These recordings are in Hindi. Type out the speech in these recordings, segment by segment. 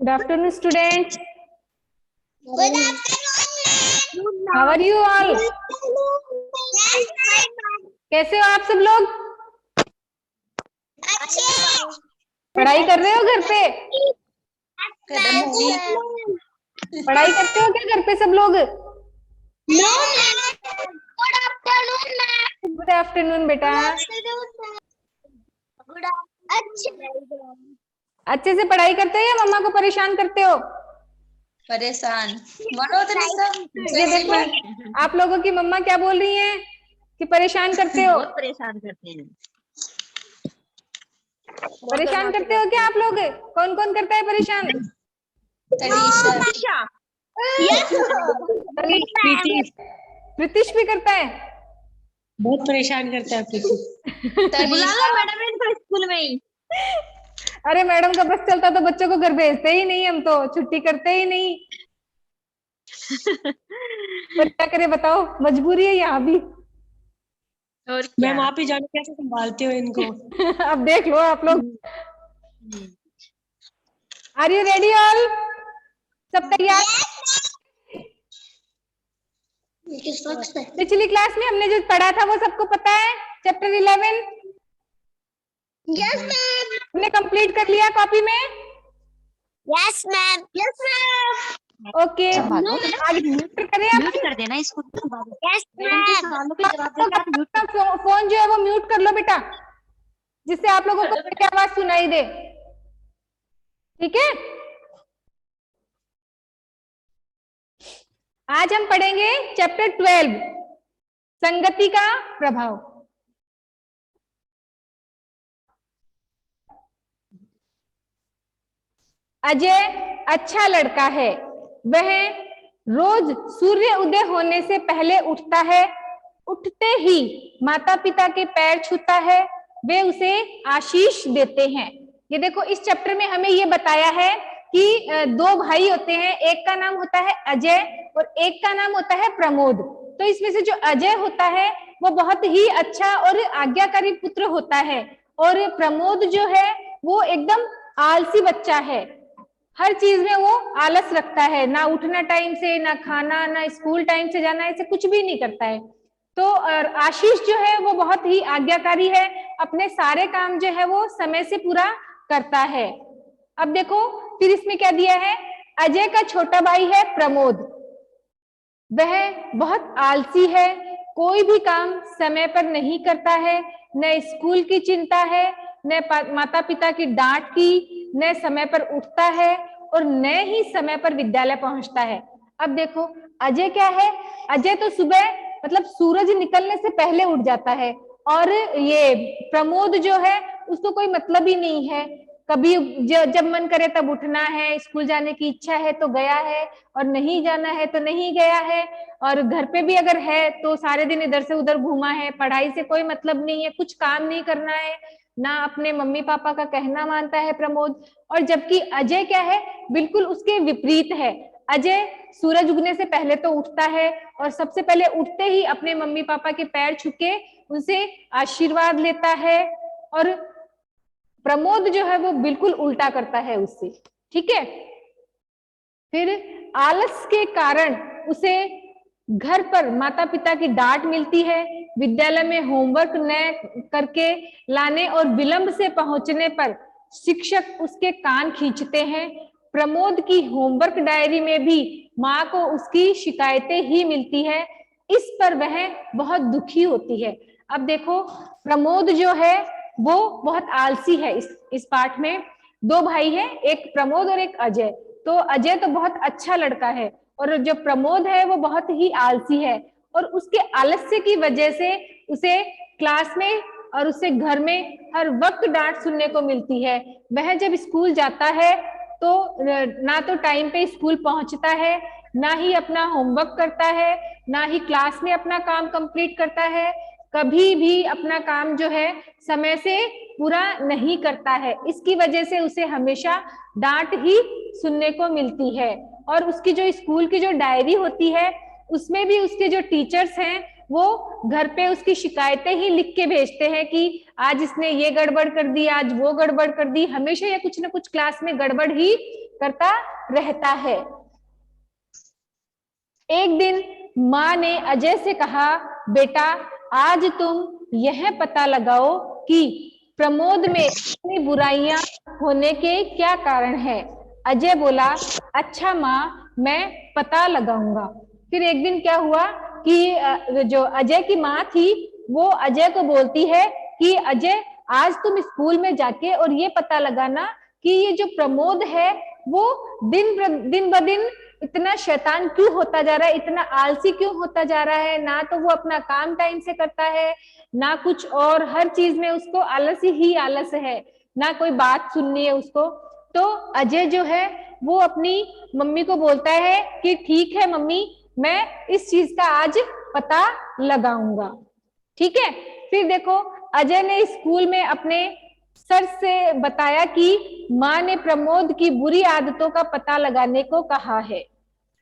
Good afternoon, students. Good afternoon, ma'am. How are you all? Yes, ma'am. कैसे हो आप सब लोग? अच्छे। पढ़ाई कर रहे हो घर पे? Yes, पढ़ाई करते हो क्या घर पे सब लोग? no, ma'am. Good afternoon, ma'am. Good afternoon बेटा. Good afternoon. अच्छे से पढ़ाई करते हो या मम्मा को परेशान करते हो? परेशान मनोज ने सब ये देखो आप लोगों की मम्मा क्या बोल रही हैं कि परेशान करते हो. बहुत परेशान करते हैं. परेशान करते हो क्या आप लोग? कौन कौन करता है परेशान? तनीषा Yes, प्रीतिश भी करता है. बहुत परेशान करता है प्रीति. बुला लो मैडम इनको स्कूल में ही. अरे मैडम का बस चलता तो बच्चों को घर भेजते ही नहीं, हम तो छुट्टी करते ही नहीं. पर क्या करें बताओ, मजबूरी है यहाँ भी. और मैम आप ही जानो कैसे संभालते हो इनको. अब देख लो आप लोग. Are you ready all? सब तैयार? पिछली क्लास में हमने जो पढ़ा था वो सबको पता है? Chapter 11 Yes, ma'am. हमने कंप्लीट कर लिया कॉपी में. Yes, ma'am. Yes, ma'am. Okay आगे म्यूट करें आप. म्यूट कर देना इसको. Yes, ma'am. फोन जो है वो म्यूट कर लो बेटा, जिससे आप लोगों को मेरी आवाज सुनाई दे. ठीक है. आज हम पढ़ेंगे चैप्टर 12 संगति का प्रभाव. अजय अच्छा लड़का है. वह रोज सूर्य उदय होने से पहले उठता है. उठते ही माता पिता के पैर छूता है. वे उसे आशीष देते हैं. ये देखो इस चैप्टर में हमें ये बताया है कि दो भाई होते हैं, एक का नाम होता है अजय और एक का नाम होता है प्रमोद. तो इसमें से जो अजय होता है वो बहुत ही अच्छा और आज्ञाकारी पुत्र होता है, और प्रमोद जो है वो एकदम आलसी बच्चा है. हर चीज में वो आलस रखता है, ना उठना टाइम से, ना खाना, ना स्कूल टाइम से जाना, ऐसे कुछ भी नहीं करता है. तो आशीष जो है वो बहुत ही आज्ञाकारी है, अपने सारे काम जो है वो समय से पूरा करता है. अब देखो फिर इसमें क्या दिया है. अजय का छोटा भाई है प्रमोद. वह बहुत आलसी है, कोई भी काम समय पर नहीं करता है. न स्कूल की चिंता है, न माता पिता की डांट की, न समय पर उठता है और न ही समय पर विद्यालय पहुंचता है. अब देखो अजय क्या है. अजय तो सुबह मतलब सूरज निकलने से पहले उठ जाता है, और ये प्रमोद जो है उसको कोई मतलब ही नहीं है. कभी जब मन करे तब उठना है, स्कूल जाने की इच्छा है तो गया है, और नहीं जाना है तो नहीं गया है. और घर पे भी अगर है तो सारे दिन इधर से उधर घूमा है. पढ़ाई से कोई मतलब नहीं है, कुछ काम नहीं करना है, ना अपने मम्मी पापा का कहना मानता है प्रमोद. और जबकि अजय क्या है, बिल्कुल उसके विपरीत है. अजय सूरज उगने से पहले तो उठता है, और सबसे पहले उठते ही अपने मम्मी पापा के पैर छूके उनसे आशीर्वाद लेता है. और प्रमोद जो है वो बिल्कुल उल्टा करता है उससे. ठीक है. फिर आलस के कारण उसे घर पर माता पिता की डांट मिलती है. विद्यालय में होमवर्क न करके लाने और विलंब से पहुंचने पर शिक्षक उसके कान खींचते हैं. प्रमोद की होमवर्क डायरी में भी माँ को उसकी शिकायतें ही मिलती है. इस पर वह बहुत दुखी होती है. अब देखो प्रमोद जो है वो बहुत आलसी है. इस पाठ में दो भाई हैं, एक प्रमोद और एक अजय. तो अजय तो बहुत अच्छा लड़का है, और जो प्रमोद है वो बहुत ही आलसी है. और उसके आलस्य की वजह से उसे क्लास में और उसे घर में हर वक्त डांट सुनने को मिलती है. वह जब स्कूल जाता है तो ना तो टाइम पे स्कूल पहुंचता है, ना ही अपना होमवर्क करता है, ना ही क्लास में अपना काम कंप्लीट करता है. कभी भी अपना काम जो है समय से पूरा नहीं करता है. इसकी वजह से उसे हमेशा डांट ही सुनने को मिलती है. और उसकी जो स्कूल की जो डायरी होती है उसमें भी उसके जो टीचर्स हैं वो घर पे उसकी शिकायतें ही लिख के भेजते हैं कि आज इसने ये गड़बड़ कर दी, आज वो गड़बड़ कर दी. हमेशा ये कुछ ना कुछ क्लास में गड़बड़ ही करता रहता है। एक दिन माँ ने अजय से कहा, बेटा आज तुम यह पता लगाओ कि प्रमोद में इतनी बुराइयां होने के क्या कारण है। अजय बोला, अच्छा माँ, मैं पता लगाऊंगा। फिर एक दिन क्या हुआ कि जो अजय की माँ थी वो अजय को बोलती है कि अजय आज तुम स्कूल में जाके और ये पता लगाना कि ये जो प्रमोद है वो दिन ब दिन इतना शैतान क्यों होता जा रहा है, इतना आलसी क्यों होता जा रहा है। ना तो वो अपना काम टाइम से करता है, ना कुछ और, हर चीज में उसको आलस ही आलस है, ना कोई बात सुननी है उसको। तो अजय जो है वो अपनी मम्मी को बोलता है कि ठीक है मम्मी, मैं इस चीज का आज पता लगाऊंगा। ठीक है। फिर देखो अजय ने स्कूल में अपने सर से बताया कि माँ ने प्रमोद की बुरी आदतों का पता लगाने को कहा है।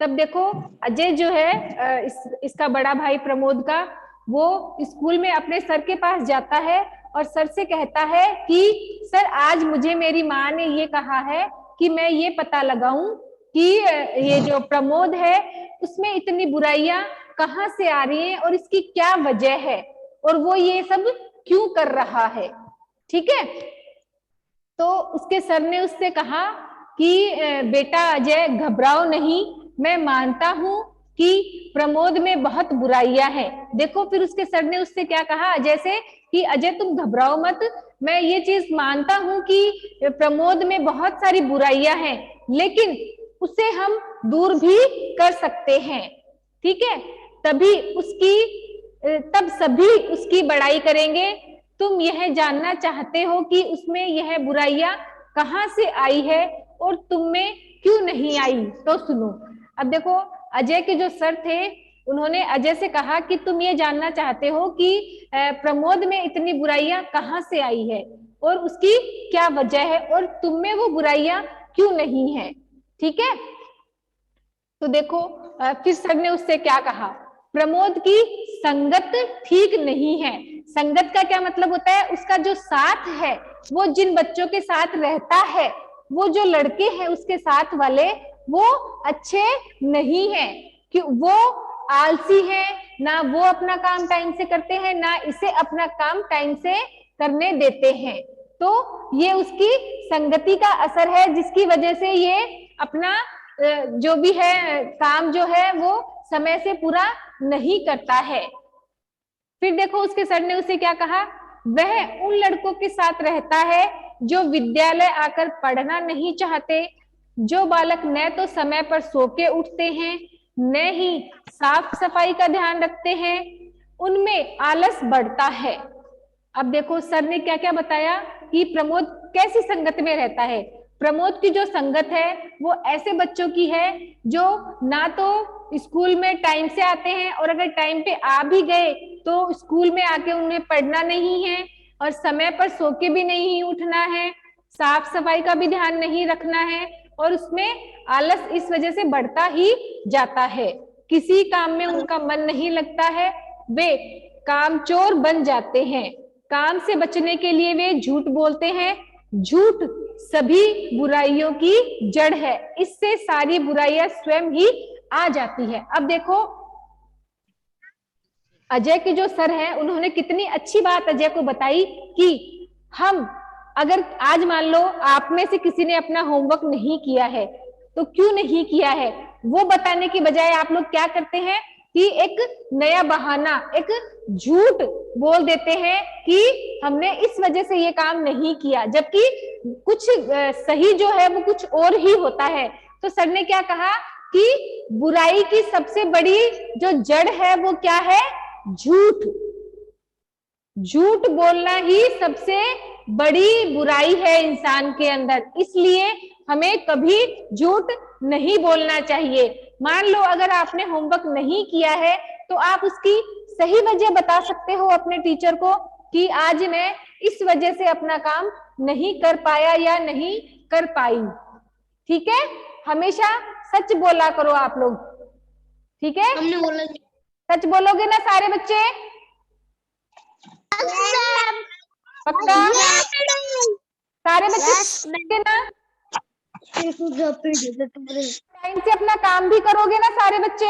तब देखो अजय जो है इसका बड़ा भाई प्रमोद का, वो स्कूल में अपने सर के पास जाता है और सर से कहता है कि सर आज मुझे मेरी माँ ने ये कहा है कि मैं ये पता लगाऊं कि ये जो प्रमोद है उसमें इतनी बुराइयां कहाँ से आ रही हैं और इसकी क्या वजह है और वो ये सब क्यों कर रहा है। ठीक है। तो उसके सर ने उससे कहा कि बेटा अजय घबराओ नहीं, मैं मानता हूं कि प्रमोद में बहुत बुराइयां हैं। देखो फिर उसके सर ने उससे क्या कहा अजय से कि अजय तुम घबराओ मत, मैं ये चीज मानता हूं कि प्रमोद में बहुत सारी बुराइयां हैं, लेकिन उसे हम दूर भी कर सकते हैं। ठीक है। तब सभी उसकी बड़ाई करेंगे। तुम यह जानना चाहते हो कि उसमें यह बुराइयां कहाँ से आई है और तुम में क्यों नहीं आई, तो सुनो। अब देखो अजय के जो सर थे उन्होंने अजय से कहा कि तुम ये जानना चाहते हो कि प्रमोद में इतनी बुराइयां कहाँ से आई है और उसकी क्या वजह है और तुम में वो बुराइयां क्यों नहीं है। ठीक है। तो देखो फिर सर ने उससे क्या कहा, प्रमोद की संगत ठीक नहीं है। संगत का क्या मतलब होता है, उसका जो साथ है, वो जिन बच्चों के साथ रहता है, वो जो लड़के हैं उसके साथ वाले, वो अच्छे नहीं है कि वो आलसी है, ना वो अपना काम टाइम से करते हैं, ना इसे अपना काम टाइम से करने देते हैं। तो ये उसकी संगति का असर है जिसकी वजह से ये अपना जो भी है काम जो है वो समय से पूरा नहीं करता है। फिर देखो उसके सर ने उसे क्या कहा, वह उन लड़कों के साथ रहता है जो विद्यालय आकर पढ़ना नहीं चाहते, जो बालक न तो समय पर सो के उठते हैं न ही साफ सफाई का ध्यान रखते हैं, उनमें आलस बढ़ता है। अब देखो सर ने क्या क्या बताया कि प्रमोद कैसी संगत में रहता है। प्रमोद की जो संगत है वो ऐसे बच्चों की है जो ना तो स्कूल में टाइम से आते हैं और अगर टाइम पे आ भी गए तो स्कूल में आके उन्हें पढ़ना नहीं है और समय पर सो के भी नहीं उठना है, साफ सफाई का भी ध्यान नहीं रखना है और उसमें आलस इस वजह से बढ़ता ही जाता है। किसी काम में उनका मन नहीं लगता है, वे कामचोर बन जाते हैं। काम से बचने के लिए वे झूठ बोलते हैं। झूठ सभी बुराइयों की जड़ है, इससे सारी बुराइयां स्वयं ही आ जाती है। अब देखो अजय के जो सर हैं उन्होंने कितनी अच्छी बात अजय को बताई कि हम अगर आज मान लो आप में से किसी ने अपना होमवर्क नहीं किया है तो क्यों नहीं किया है, वो बताने की बजाय आप लोग क्या करते हैं कि एक नया बहाना, एक झूठ बोल देते हैं कि हमने इस वजह से ये काम नहीं किया, जबकि कुछ सही जो है वो कुछ और ही होता है। तो सर ने क्या कहा कि बुराई की सबसे बड़ी जो जड़ है वो क्या है, झूठ। झूठ बोलना ही सबसे बड़ी बुराई है इंसान के अंदर, इसलिए हमें कभी झूठ नहीं बोलना चाहिए। मान लो अगर आपने होमवर्क नहीं किया है तो आप उसकी सही वजह बता सकते हो अपने टीचर को कि आज मैं इस वजह से अपना काम नहीं कर पाया या नहीं कर पाई। ठीक है। हमेशा सच बोला करो आप लोग। ठीक है। हमने बोला सच बोलोगे ना सारे बच्चे? पक्का? सारे बच्चे ना? टाइम से अपना काम भी करोगे ना सारे बच्चे?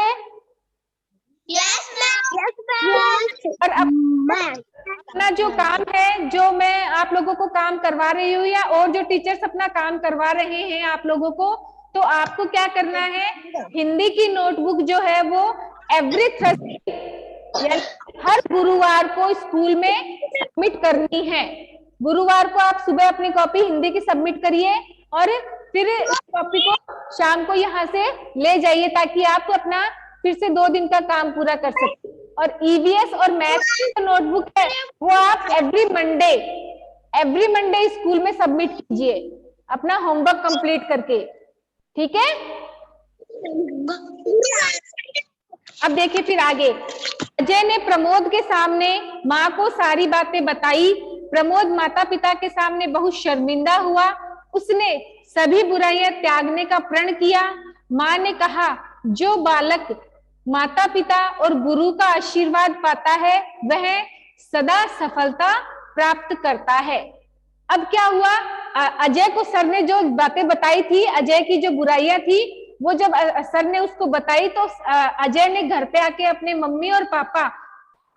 Yes, ma'am. Yes, ma'am. और अपना जो काम है, जो मैं आप लोगों को काम करवा रही हूँ या और जो टीचर्स अपना काम करवा रहे हैं आप लोगों को, तो आपको क्या करना है, हिंदी की नोटबुक जो है वो एवरी थर्सडे यानी हर गुरुवार को स्कूल में सबमिट करनी है। गुरुवार को आप सुबह अपनी कॉपी हिंदी की सबमिट करिए और फिर इस कॉपी को शाम को यहाँ से ले जाइए ताकि आप अपना फिर से 2 दिन का काम पूरा कर सकते। और ईवीएस और मैथ की नोटबुक है वो आप एवरी मंडे स्कूल में सबमिट कीजिए अपना होमवर्क कंप्लीट करके, ठीक है? अब देखिए फिर आगे, अजय ने प्रमोद के सामने माँ को सारी बातें बताई। प्रमोद माता पिता के सामने बहुत शर्मिंदा हुआ। उसने सभी बुराइयां त्यागने का प्रण किया। माँ ने कहा, जो बालक माता पिता और गुरु का आशीर्वाद पाता है वह सदा सफलता प्राप्त करता है। अब क्या हुआ, अजय को सर ने जो बातें बताई थी, अजय की जो बुराइयां थी, वो जब सर ने उसको बताई तो अजय ने घर पे आके अपने मम्मी और पापा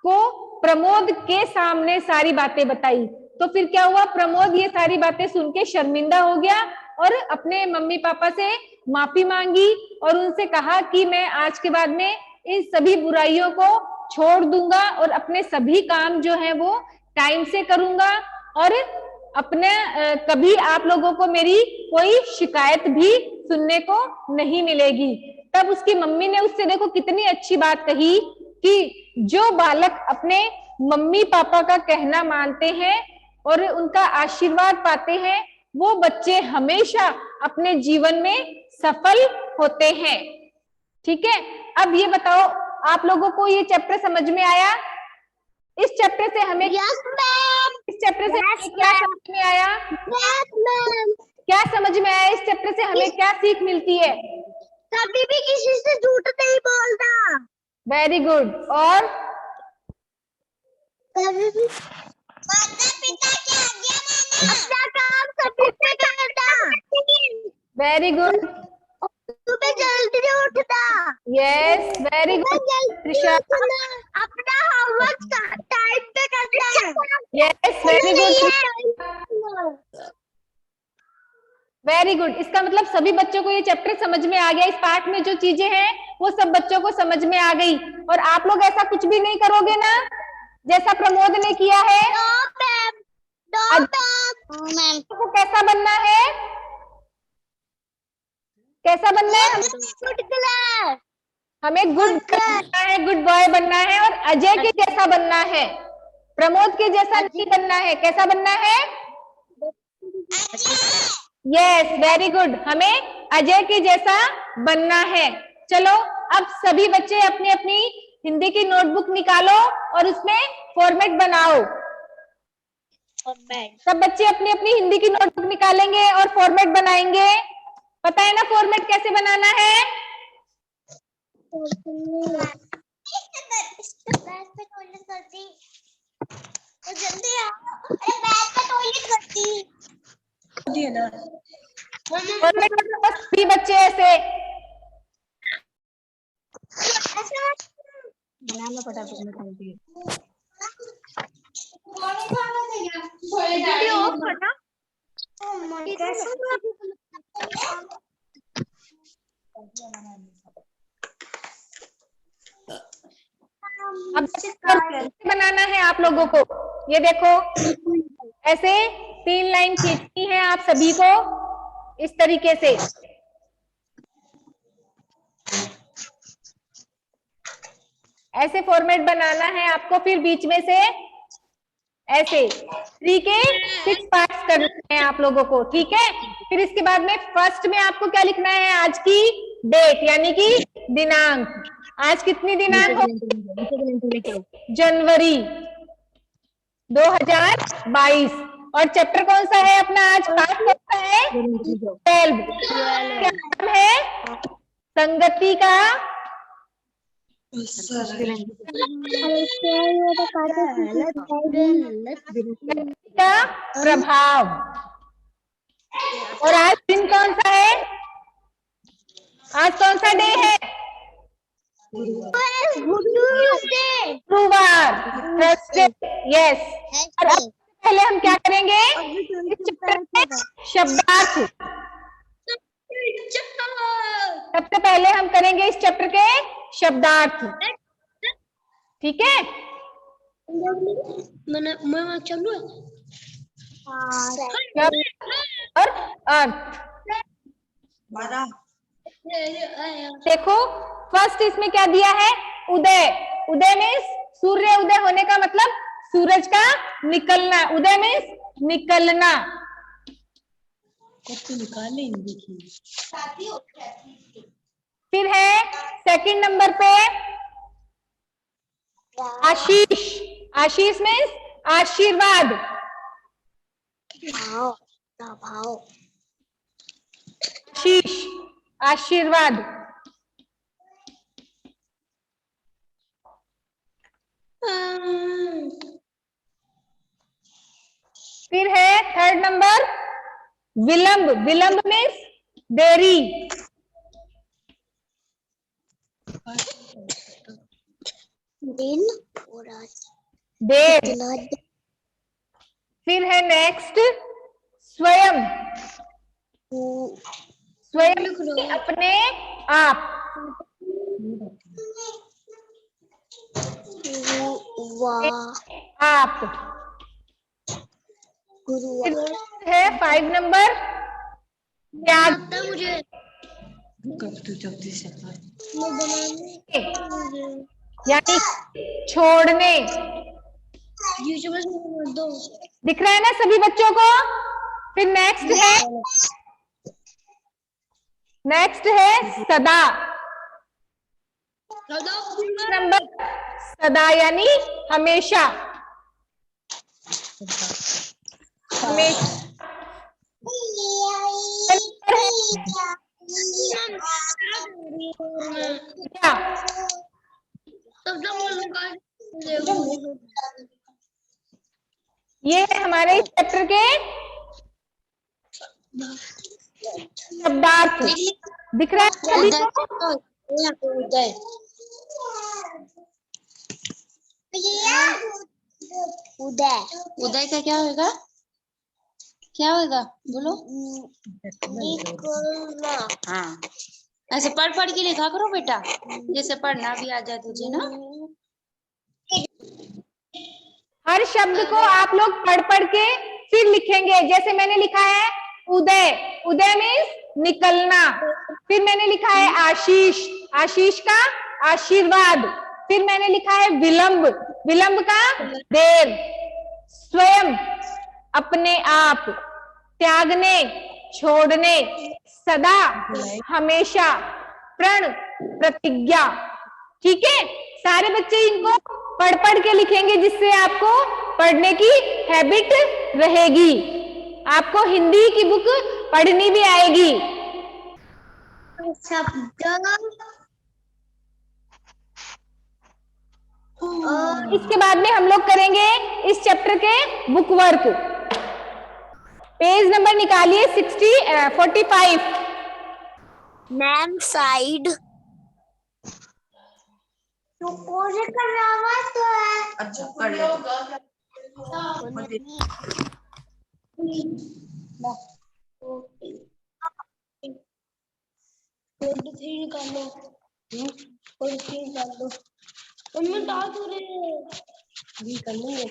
को प्रमोद के सामने सारी बातें बताई। तो फिर क्या हुआ, प्रमोद ये सारी बातें सुन के शर्मिंदा हो गया और अपने मम्मी पापा से माफी मांगी और उनसे कहा कि मैं आज के बाद में इन सभी बुराइयों को छोड़ दूंगा और अपने सभी काम जो है वो टाइम से करूंगा और अपने कभी आप लोगों को मेरी कोई शिकायत भी सुनने को नहीं मिलेगी। तब उसकी मम्मी ने उससे देखो कितनी अच्छी बात कही कि जो बालक अपने मम्मी पापा का कहना मानते हैं और उनका आशीर्वाद पाते हैं वो बच्चे हमेशा अपने जीवन में सफल होते हैं। ठीक है, अब ये बताओ आप लोगों को ये चैप्टर समझ में आया? इस चैप्टर से हमें Yes, ma'am. इस चैप्टर से हमें क्या समझ में आया? Yes, ma'am. क्या समझ में आया? इस चैप्टर से हमें क्या सीख मिलती है? कभी भी किसी से झूठ नहीं बोलना। Very good. और कभी भी माता पिता की आज्ञा मानना। अपना काम समय पे करना। Very good. सुबह जल्दी उठना। Yes, very good Trisha. अपना होमवर्क टाइम पे करना। Yes, very good, very good. इसका मतलब सभी बच्चों को ये चैप्टर समझ में आ गया। इस पाठ में जो चीजें हैं वो सब बच्चों को समझ में आ गई। और आप लोग ऐसा कुछ भी नहीं करोगे ना जैसा प्रमोद ने किया है? आपको कैसा बनना है? कैसा बनना है? हमें गुड बनना है, गुड बॉय बनना है और अजय के जैसा बनना है, प्रमोद के जैसा नहीं बनना है। कैसा बनना है? Yes, very good. हमें अजय के जैसा बनना है। चलो अब सभी बच्चे अपनी अपनी हिंदी की नोटबुक निकालो और उसमें फॉर्मेट बनाओ। सब बच्चे अपनी अपनी हिंदी की नोटबुक निकालेंगे और फॉर्मेट बनाएंगे। पता है ना फॉर्मेट कैसे बनाना है? जल्दी आओ। अरे बैग पे टॉयलेट करती। दिए ना फॉर्मेट बनाओ सभी बच्चे ऐसे। बनाना फटाफट में खाती है। अब बनाना है आप लोगों को। ये देखो ऐसे 3 लाइन खींचनी है आप सभी को इस तरीके से। ऐसे फॉर्मेट बनाना है आपको। फिर बीच में से ऐसे 3 के 6 पार्ट्स करने हैं आप लोगों को, ठीक है? फिर इसके बाद में फर्स्ट में आपको क्या लिखना है? आज की डेट यानी कि दिनांक। आज कितनी दिनांक हो? जनवरी 2022। और चैप्टर कौन सा है अपना? आज पाठ कौन सा है? 12। क्या नाम है? संगति का प्रभाव। और आज दिन कौन सा है? गुरुवार, थर्सडे, यस। और अब पहले हम क्या करेंगे, इस चैप्टर में शब्दार्थ। सबसे पहले हम करेंगे इस चैप्टर के शब्दार्थ, ठीक है। मैं चलू शब्द और अर्थ। देखो फर्स्ट इसमें क्या दिया है, उदय। उदय मीन्स सूर्य उदय होने का मतलब सूरज का निकलना। उदय मीन्स निकलना। तो निकाल लेंगे, देखिए। फिर है सेकंड नंबर पे आशीष। आशीष मीन्स आशीर्वाद। आशीष आशीर्वाद। फिर है थर्ड नंबर विलंब। विलंब मीन्स देरी। देर। फिर है नेक्स्ट स्वयं। स्वयं अपने आप। आप। है 5 नंबर त्याग। यानी छोड़ने। दिख रहा है ना सभी बच्चों को। फिर नेक्स्ट है सदा। नंबर सदा यानी हमेशा। हमेशा। क्या ये है हमारे इस चैप्टर के शब्दार्थ। दिख रहा है सभी को? उदय का क्या होगा, क्या होगा बोलो। हाँ ऐसे पढ़ पढ़ के लिखा करो बेटा, जैसे पढ़ना भी आ जाए तुझे ना। हर शब्द को आप लोग पढ़ पढ़ के फिर लिखेंगे। जैसे मैंने लिखा है उदय। उदय मीन्स निकलना। फिर मैंने लिखा है आशीष। आशीष का आशीर्वाद। फिर मैंने लिखा है विलंब। विलंब का देर। स्वयं अपने आप। त्यागने छोड़ने। सदा हमेशा। प्रण प्रतिज्ञा। ठीक है, सारे बच्चे इनको पढ़ पढ़ के लिखेंगे जिससे आपको पढ़ने की हैबिट रहेगी। आपको हिंदी की बुक पढ़नी भी आएगी। इसके बाद में हम लोग करेंगे इस चैप्टर के बुक वर्क। पेज नंबर निकालिए 45। मैम साइड तो कोने का नाम तो है। अच्छा कर लो। निकालो और डाल दो। उनमें डाल दो रे। अभी कर लेंगे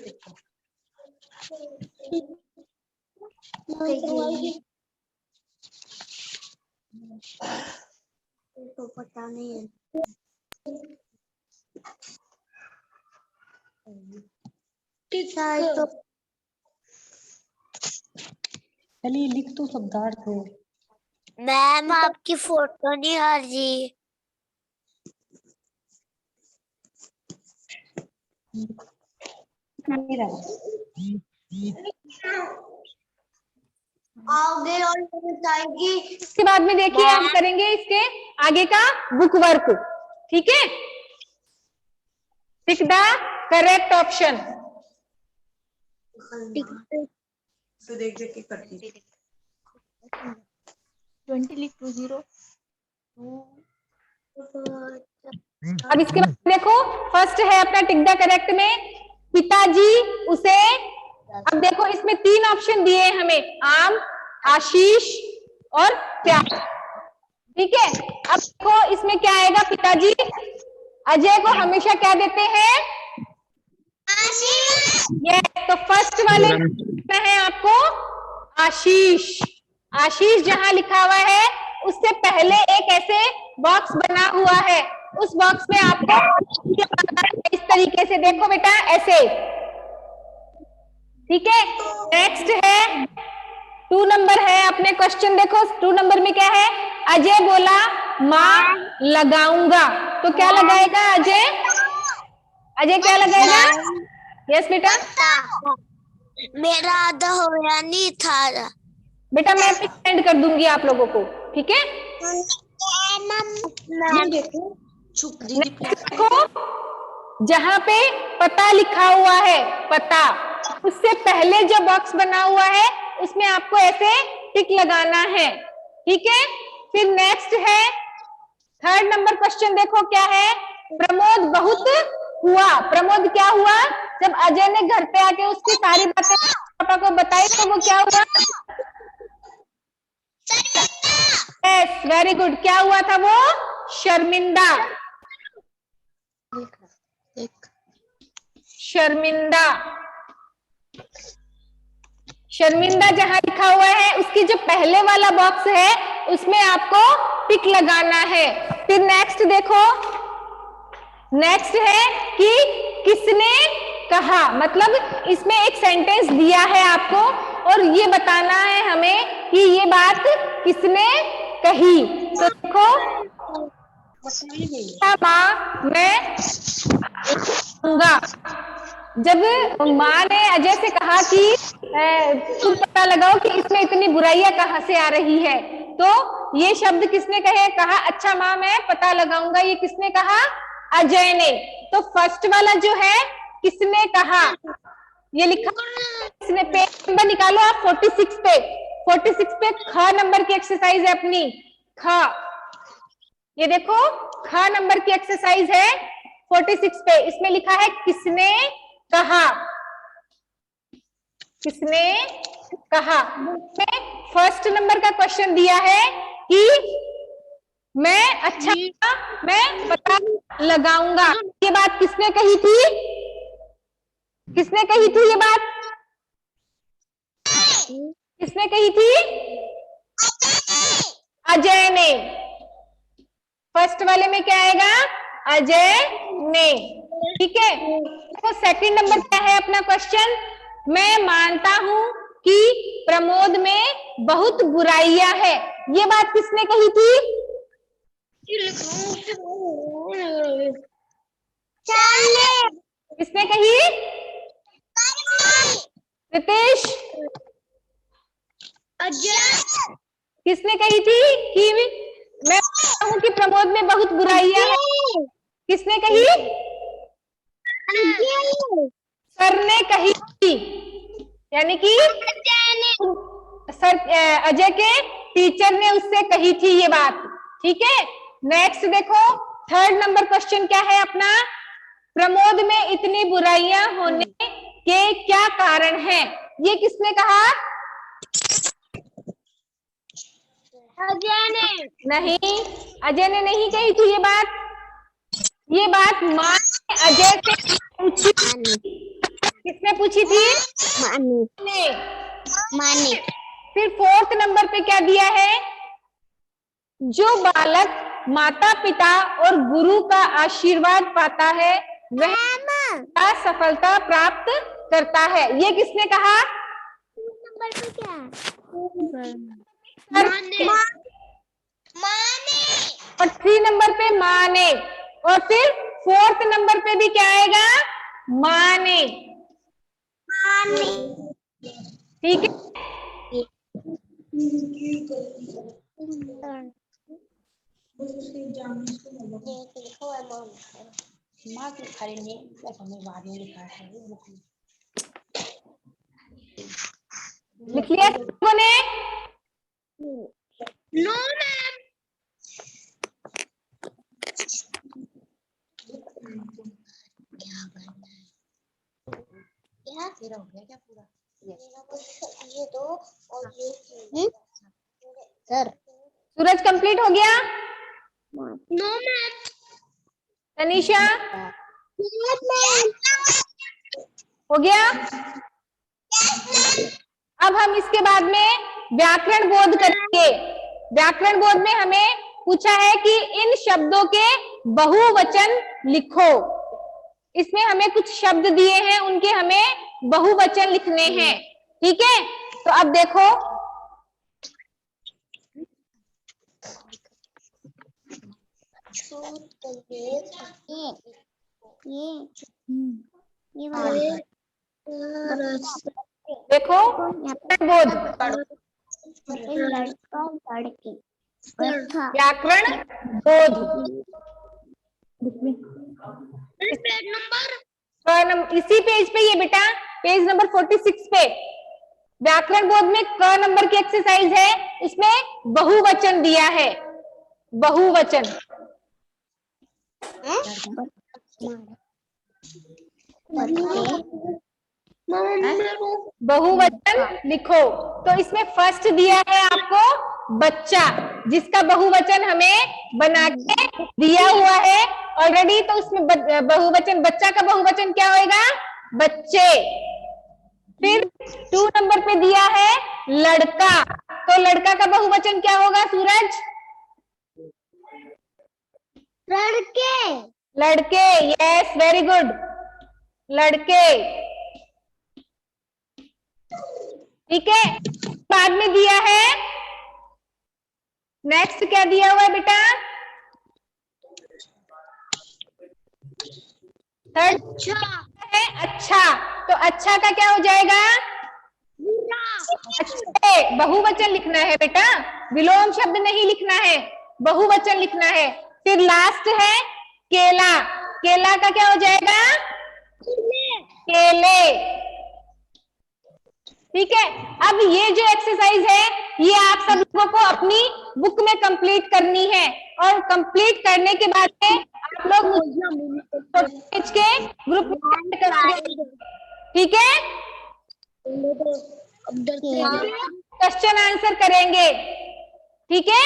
तो पता नहीं है। तो चलिए लिख तो शब्दार्थ हो। मैम आपकी फोटो नहीं आ रही। आओगे और बताएगी। इसके बाद में देखिए हम करेंगे इसके आगे का बुक वर्क। ठीक है, टिक द करेक्ट ऑप्शन। तो देख देख के करती। 20 लिख 20 अब इसके बाद देखो, फर्स्ट है अपना टिक द करेक्ट में पिताजी उसे, अब देखो इसमें 3 ऑप्शन दिए हैं हमें, आम, आशीष और प्यार। ठीक है, अब देखो इसमें क्या आएगा, पिताजी अजय को हमेशा क्या देते हैं, ये तो फर्स्ट वाले में है आपको आशीष। आशीष जहां लिखा हुआ है उससे पहले एक ऐसे बॉक्स बना हुआ है, उस बॉक्स में आपको इस तरीके से, देखो बेटा ऐसे। ठीक है, नेक्स्ट है 2 नंबर है अपने क्वेश्चन, देखो 2 नंबर में क्या है, अजय बोला माँ लगाऊंगा, तो क्या लगाएगा अजय, अजय क्या लगाएगा, यस बेटा, मेरा आधा होया नहीं था बेटा मैं सेंड कर दूंगी आप लोगों को, ठीक है। देखो जहां पे पता लिखा हुआ है, पता, उससे पहले जो बॉक्स बना हुआ है उसमें आपको ऐसे टिक लगाना है। ठीक है, फिर नेक्स्ट है 3rd नंबर क्वेश्चन, देखो क्या है, प्रमोद बहुत हुआ। प्रमोद क्या हुआ, जब अजय ने घर पे आके उसकी सारी बातें पापा को बताई तो वो क्या हुआ, यस वेरी गुड, क्या हुआ था वो, शर्मिंदा। शर्मिंदा, शर्मिंदा जहां लिखा हुआ है उसकी जो पहले वाला बॉक्स है उसमें आपको टिक लगाना है। फिर नेक्स्ट देखो, नेक्स्ट है कि किसने कहा, मतलब इसमें एक सेंटेंस दिया है आपको और ये बताना है हमें कि ये बात किसने कही। तो देखो, माँ मैं आऊंगा, जब माँ ने अजय से कहा कि तुम पता लगाओ कि इसमें इतनी बुराइयां कहाँ से आ रही है, तो ये शब्द किसने कहा, अच्छा माँ मैं पता लगाऊंगा, ये किसने कहा, अजय ने। तो फर्स्ट वाला जो है किसने कहा, ये लिखा, किसने, पेज नंबर निकालो आप 46 पे, 46 पे ख नंबर की एक्सरसाइज है अपनी, ख, ये देखो ख नंबर की एक्सरसाइज है 46 पे, इसमें लिखा है किसने कहा, किसने कहा। फर्स्ट नंबर का क्वेश्चन दिया है कि मैं, अच्छा मैं पता लगाऊंगा, ये बात किसने कही थी, किसने कही थी ये बात, किसने कही थी, अजय ने। फर्स्ट वाले में क्या आएगा, अजय ने। ठीक है, तो सेकंड नंबर क्या है अपना क्वेश्चन, मैं मानता हूं कि प्रमोद में बहुत बुराइयां है, ये बात किसने कही थी, किसने कही, रितेश, किसने कही थी कि मैं मानता हूं कि प्रमोद में बहुत बुराइयां है, किसने कही, सर ने कही थी, यानी कि सर अजय के टीचर ने उससे कही थी ये बात। ठीक है, नेक्स्ट देखो 3rd नंबर क्वेश्चन क्या है अपना, प्रमोद में इतनी बुराइयां होने के क्या कारण है, ये किसने कहा, अजय ने नहीं, अजय ने नहीं कही थी ये बात माँ ने अजय से पूछी, किसने पूछी थी, माने। फिर 4th नंबर पे क्या दिया है, जो बालक माता पिता और गुरु का आशीर्वाद पाता है वह सफलता प्राप्त करता है, ये किसने कहा, नंबर पे क्या, माने। माने। और 3 नंबर पे माँ ने, और फिर 4th नंबर पे भी क्या आएगा, माँ ने। ठीक है, माँ के खाली नेम हमें बाद में लिखा है, लिख लिया लोगों ने, नो मैम। सर सूरज कंप्लीट हो गया? नो मैम तनीषा हो गया? अब हम इसके बाद में व्याकरण बोध करेंगे। व्याकरण बोध में हमें पूछा है कि इन शब्दों के बहुवचन लिखो। इसमें हमें कुछ शब्द दिए हैं, उनके हमें बहुवचन लिखने हैं। ठीक है, तो अब देखो देखो बोध लड़का लड़की व्याकरण बोध इसी पेज पे ये बेटा, पेज नंबर 46 पे व्याकरण बोध में क नंबर की एक्सरसाइज है, उसमें बहुवचन दिया है। बहुवचन बहुवचन लिखो। तो इसमें फर्स्ट दिया है आपको बच्चा, जिसका बहुवचन हमें बना के दिया हुआ है ऑलरेडी। तो उसमें बहुवचन, बच्चा का बहुवचन क्या होगा? बच्चे। फिर 2 नंबर पे दिया है लड़का, तो लड़का का बहुवचन क्या होगा सूरज? लड़के लड़के, यस वेरी गुड, लड़के। ठीक है, बाद में दिया है नेक्स्ट, क्या दिया हुआ है बेटा? थर्ड है अच्छा, तो अच्छा का क्या हो जाएगा? अच्छे। बहुवचन लिखना है बेटा, विलोम शब्द नहीं लिखना है, बहुवचन लिखना है। फिर लास्ट है केला, केला का क्या हो जाएगा? केले। ठीक है, अब ये जो एक्सरसाइज है ये आप सब लोगों को अपनी बुक में कंप्लीट करनी है, और कंप्लीट करने के बाद में आप लोग पेज के ग्रुप में सेंड करोगे। ठीक है, क्वेश्चन आंसर करेंगे। ठीक है,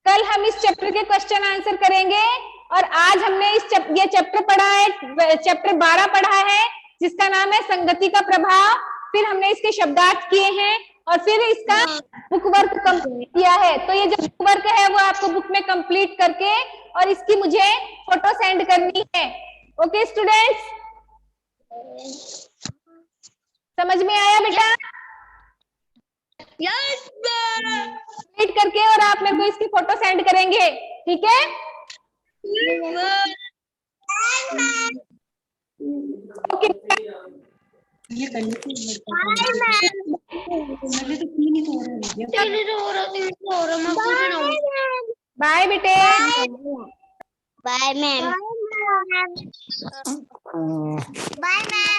कल हम इस चैप्टर के क्वेश्चन आंसर करेंगे, और आज हमने ये चैप्टर पढ़ा है, चैप्टर 12 पढ़ा है, जिसका नाम है संगति का प्रभाव। फिर हमने इसके शब्दार्थ किए हैं, और फिर इसका बुक वर्क कंप्लीट किया है। तो ये जो बुक वर्क है वो आपको बुक में कंप्लीट करके और इसकी मुझे फोटो सेंड करनी है। ओके स्टूडेंट्स, समझ में आया बेटा? यस कंप्लीट करके और आप मेरे को इसकी फोटो सेंड करेंगे। ठीक है, ओके। ये करने की मैंने तो 3 ही तो हो रहा है। बाय बेटे। Bye ma'am. Bye ma'am.